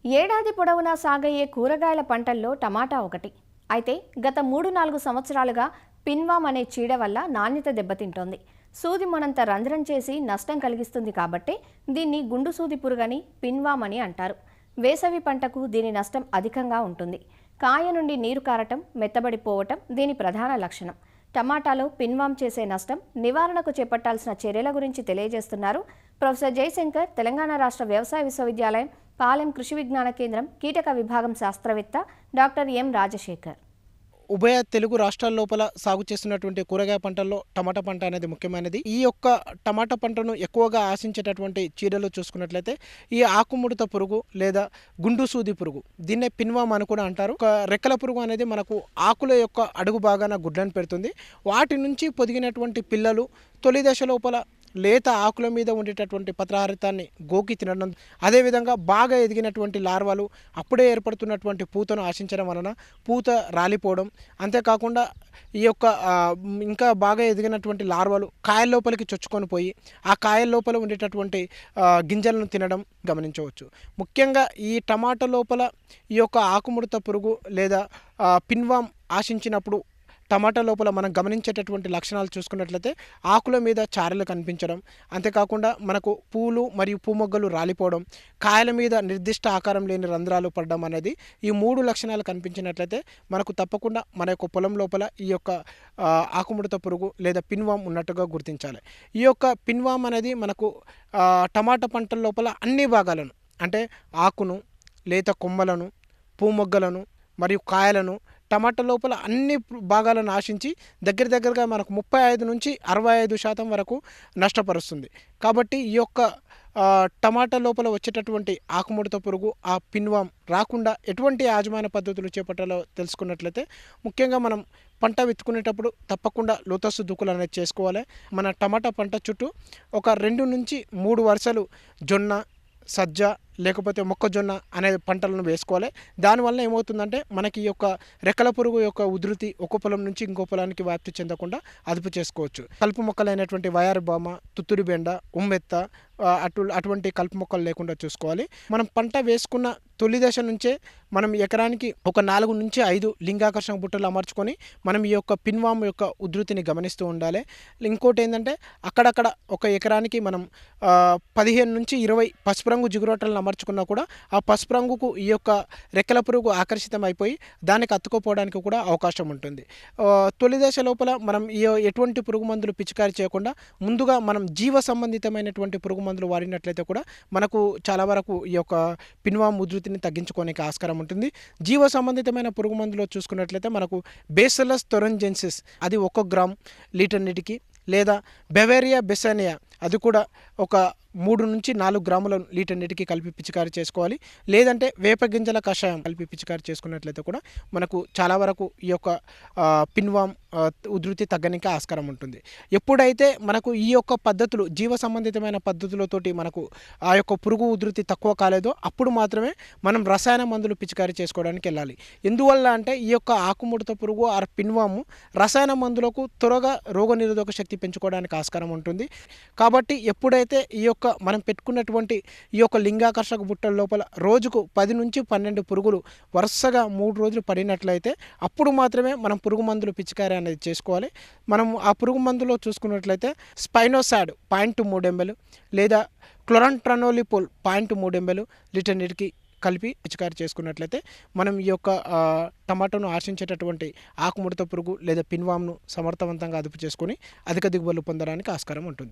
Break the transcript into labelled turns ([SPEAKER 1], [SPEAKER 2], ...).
[SPEAKER 1] ఏడాది పొడవునా సాగయ్యే కూరగాయల పంటల్లో టమాటా ఒకటి. అయితే గత 3-4 సంవత్సరాలుగా పిన్వామ్ అనే చీడ వల్ల నాణ్యత దెబ్బతింటోంది. సూది మొనంత రంధ్రం చేసి నష్టం కలిగిస్తుంది కాబట్టి దీన్ని గుండు సూది పురుగని పిన్వామ్ అని అంటారు. వేసవి పంటకు దీని నష్టం అధికంగా ఉంటుంది. కాయ నుండి నీరు కారటం, మెత్తబడిపోవటం దీని ప్రధాన లక్షణం. టమాటాలో పిన్వామ్ చేసే నష్టం నివారణకు చేపట్టాల్సిన చర్యల గురించి తెలియజేస్తున్నారు ప్రొఫెసర్ జయశంకర్, తెలంగాణ రాష్ట్ర వ్యవసాయ విశ్వవిద్యాలయం పాలెం కృషి విజ్ఞాన కేంద్రం కీటక విభాగం శాస్త్రవేత్త డాక్టర్ ఎం రాజశేఖర్.
[SPEAKER 2] ఉభయ తెలుగు రాష్ట్రాల లోపల సాగు చేస్తున్నటువంటి కూరగాయ పంటల్లో టమాటా పంట అనేది ముఖ్యమైనది. ఈ యొక్క టమాటా పంటను ఎక్కువగా ఆశించేటటువంటి చీడలు చూసుకున్నట్లయితే ఈ ఆకుముడత పురుగు లేదా గుండు సూది పురుగు, దీన్నే పిన్వామ్ అని కూడా అంటారు. ఒక రెక్కల పురుగు అనేది మనకు ఆకుల యొక్క అడుగు భాగాన గుడ్లను పెడుతుంది. వాటి నుంచి పొదిగినటువంటి పిల్లలు తొలి దశ లోపల లేత ఆకుల మీద ఉండేటటువంటి పత్రహారితాన్ని గోకి తినడం, అదేవిధంగా బాగా ఎదిగినటువంటి లార్వాలు అప్పుడే ఏర్పడుతున్నటువంటి పూతను ఆశించడం వలన పూత రాలిపోవడం, అంతేకాకుండా ఈ యొక్క ఇంకా బాగా ఎదిగినటువంటి లార్వాలు కాయల లోపలికి చొచ్చుకొని పోయి ఆ కాయల లోపల ఉండేటటువంటి గింజలను తినడం గమనించవచ్చు. ముఖ్యంగా ఈ టమాటా లోపల ఈ యొక్క ఆకుముడత పురుగు లేదా పిన్వామ్ ఆశించినప్పుడు టమాటా లోపల మనం గమనించేటటువంటి లక్షణాలు చూసుకున్నట్లయితే ఆకుల మీద చారలు కనిపించడం, అంతేకాకుండా మనకు పూలు మరియు పూమొగ్గలు రాలిపోవడం, కాయల మీద నిర్దిష్ట ఆకారం లేని రంధ్రాలు పడడం అనేది ఈ 3 లక్షణాలు కనిపించినట్లయితే మనకు తప్పకుండా మన యొక్క పొలం లోపల ఈ యొక్క ఆకుముడత పురుగు లేదా పిన్వామ్ ఉన్నట్టుగా గుర్తించాలి. ఈ యొక్క పిన్వామ్ అనేది మనకు టమాటా పంటల లోపల అన్ని భాగాలను, అంటే ఆకును, లేత కొమ్మలను, పూమొగ్గలను మరియు కాయలను, టమాటా లోపల అన్ని భాగాలను ఆశించి దగ్గరగా మనకు 35 నుంచి 65% వరకు నష్టపరుస్తుంది. కాబట్టి ఈ యొక్క టమాటా లోపల వచ్చేటటువంటి ఆకుముడత పురుగు, ఆ పిన్వామ్ రాకుండా ఎటువంటి యాజమాన్య పద్ధతులు చేపట్టాలో తెలుసుకున్నట్లయితే ముఖ్యంగా మనం పంట విత్తుకునేటప్పుడు తప్పకుండా లోతస్సు దుక్కులు అనేది చేసుకోవాలి. మన టమాటా పంట చుట్టూ ఒక 2 నుంచి 3 వరుసలు జొన్న, సజ్జ లేకపోతే మొక్కజొన్న అనే పంటలను వేసుకోవాలి. దానివల్ల ఏమవుతుందంటే మనకి ఈ యొక్క రెక్కల పురుగు యొక్క ఉధృతి ఒక పొలం నుంచి ఇంకో పొలానికి వ్యాప్తి చెందకుండా అదుపు చేసుకోవచ్చు. కలుపు మొక్కలైనటువంటి వయారు బామ, తుత్తురి బెండ, ఉమ్మెత్త అటువంటి కలుపు మొక్కలు లేకుండా చూసుకోవాలి. మనం పంట వేసుకున్న తొలి దశ నుంచే మనం ఎకరానికి ఒక 4 నుంచి 5 లింగాకర్షణ బుట్టలు అమర్చుకొని మనం ఈ యొక్క పిన్వామ్ యొక్క ఉధృతిని గమనిస్తూ ఉండాలి. ఇంకోటి ఏంటంటే అక్కడక్కడ ఒక ఎకరానికి మనం 15 నుంచి 20 పసుపు రంగు జిగురోటలను అమర్చుకున్నా కూడా ఆ పసుపు రంగుకు ఈ యొక్క రెక్కల పురుగు ఆకర్షితం అయిపోయి దానికి అతుక్కుపోవడానికి కూడా అవకాశం ఉంటుంది. తొలి దశ లోపల మనం ఎటువంటి పురుగు మందులు పిచికారీ చేయకుండా ముందుగా మనం జీవ సంబంధితమైనటువంటి పురుగు మందులు వాడినట్లయితే కూడా మనకు చాలా వరకు ఈ యొక్క పిన్వామ్ ఉధృతిని తగ్గించుకోనికి ఆస్కారం ఉంటుంది. జీవ సంబంధితమైన పురుగు మందులో చూసుకున్నట్లయితే మనకు బేసిలస్ థొరంజెన్సిస్ అది 1 గ్రామ్ లీటర్ నీటికి, లేదా బెవేరియా బెసానియా అది కూడా ఒక 3 నుంచి 4 గ్రాముల లీటర్ నీటికి కలిపి పిచికారీ చేసుకోవాలి. లేదంటే వేప గింజల కషాయం కలిపి పిచికారీ చేసుకున్నట్లయితే కూడా మనకు చాలా వరకు ఈ యొక్క పిన్వామ్ ఉధృతి తగ్గడానికి ఆస్కారం ఉంటుంది. ఎప్పుడైతే మనకు ఈ యొక్క పద్ధతులు జీవ సంబంధితమైన పద్ధతులతోటి మనకు ఆ యొక్క పురుగు ఉధృతి తక్కువ కాలేదో అప్పుడు మాత్రమే మనం రసాయన మందులు పిచికారీ చేసుకోవడానికి వెళ్ళాలి. ఎందువల్ల అంటే ఈ యొక్క ఆకుముడత పురుగు ఆ పిన్వాము రసాయన మందులకు త్వరగా రోగనిరోధక శక్తి పెంచుకోవడానికి ఆస్కారం ఉంటుంది. కాబట్టి ఎప్పుడైతే ఈ యొక్క మనం పెట్టుకున్నటువంటి ఈ యొక్క లింగాకర్షక బుట్టల లోపల రోజుకు 10 నుంచి 12 పురుగులు వరుసగా 3 రోజులు పడినట్లయితే అప్పుడు మాత్రమే మనం పురుగు మందులు పిచికారీ అనేది చేసుకోవాలి. మనం ఆ పురుగు మందులో చూసుకున్నట్లయితే స్పైనోసాడ్ 0.3 ml లేదా క్లోరంట్రానోలిపోల్ 0.3 ml లీటర్ నీటికి కలిపి పిచికారీ చేసుకున్నట్లయితే మనం ఈ యొక్క టమాటోను ఆశించేటటువంటి ఆకుముడత పురుగు లేదా పిన్వామ్ను సమర్థవంతంగా అదుపు చేసుకొని అధిక దిగుబడులు పొందడానికి ఆస్కారం ఉంటుంది.